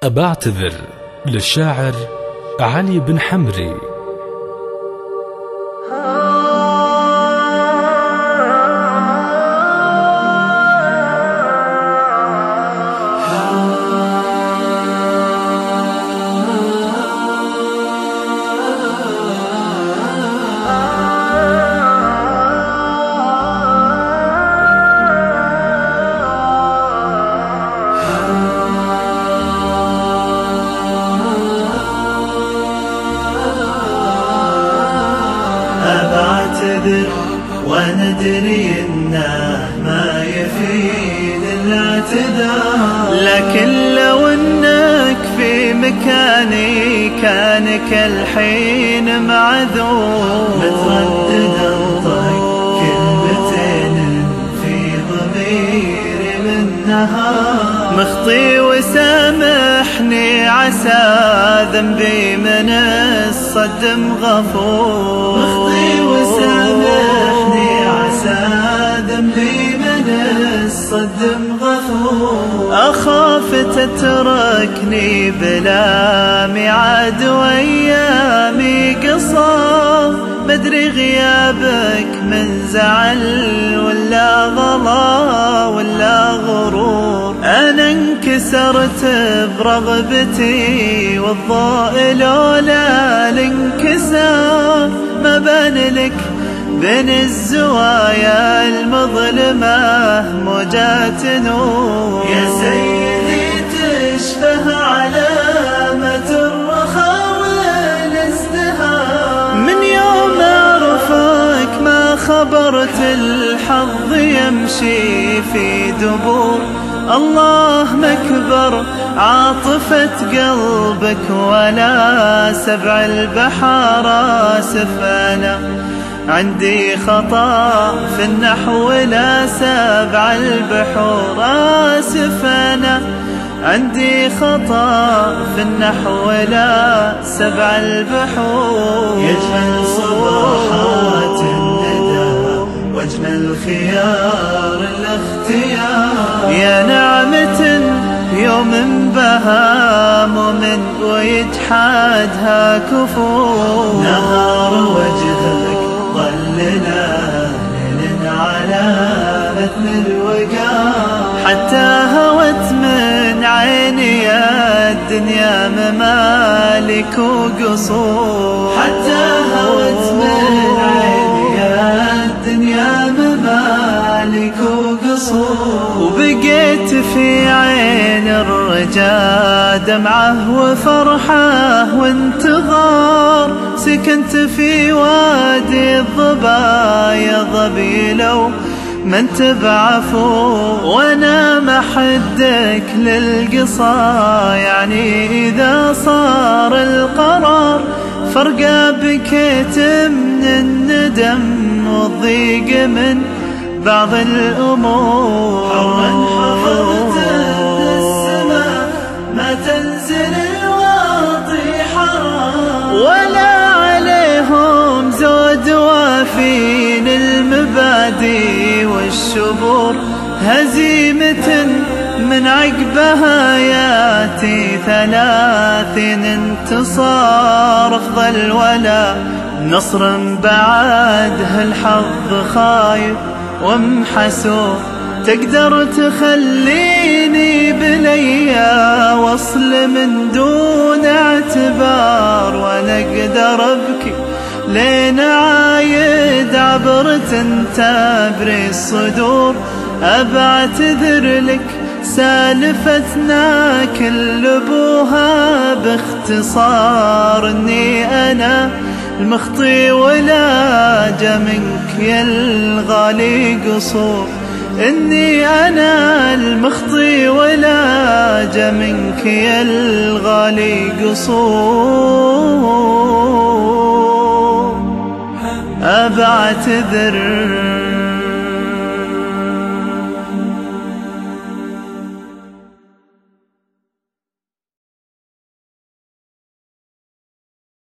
أبعتذر للشاعر علي بن حمري. أبعتذر وندري إنه ما يفيد الاعتذار، لكن لو إنك في مكاني كانك الحين معذور. متردد انطق كلمتين في ضميري من نهار، مخطي وسامحني عسى ذنبي من الصدم غفور. مخطي وسامحني عسى ذنبي من الصدم غفور. أخاف تتركني بلا ميعاد وأيامي قصار، مدري غيابك من زعل ولا غلا ولا غرور. أنا انكسرت برغبتي والضوء لولا الانكسار، ما بان لك بين الزوايا المظلمة موجات نور. يا سيدي تشبه علامة الرخاء والازدهار، من يوم أعرفك ما خبرت الحظ يمشي في دبور. الله مكبر عاطفة قلبك ولا سبع البحار سفانا. عندي خطأ في النحو لا سبع البحور سفانا. عندي خطأ في النحو لا سبع البحور. يجمل صباحات الندى واجمل خيار الاختيار، يا نعمة يوم بها مؤمن ويجحدها كفور. نهار وجهك ظلنا ليل على مثل الوقار، حتى هوت من عيني الدنيا ممالك وقصور. حتى هوت من عيني الدنيا ممالك وقصور. وبقيت في عين الرجا دمعه وفرحه وانتظار، سكنت في وادي الظبايا ضبيلو من تبعفو. وانا محدك للقصا يعني اذا صار القرار، فرقا بكيت من الندم والضيق من بعض الأمور. حرا حفظت السماء ما تنزل الواطي حرام، ولا عليهم زود وافين المبادئ والشبور. هزيمة من عقبها ياتي 30 انتصار أفضل، ولا نصر بعده الحظ خايف ومحسور. تقدر تخليني بليا وصل من دون اعتبار، وانا اقدر ابكي لين عايد عبرة تبري الصدور. أبعتذر لك سالفتنا كل ابوها باختصار، اني انا المخطي ولا جا منك يا الغالي قصور. إني أنا المخطي ولا جا منك يا الغالي قصور. أبعتذر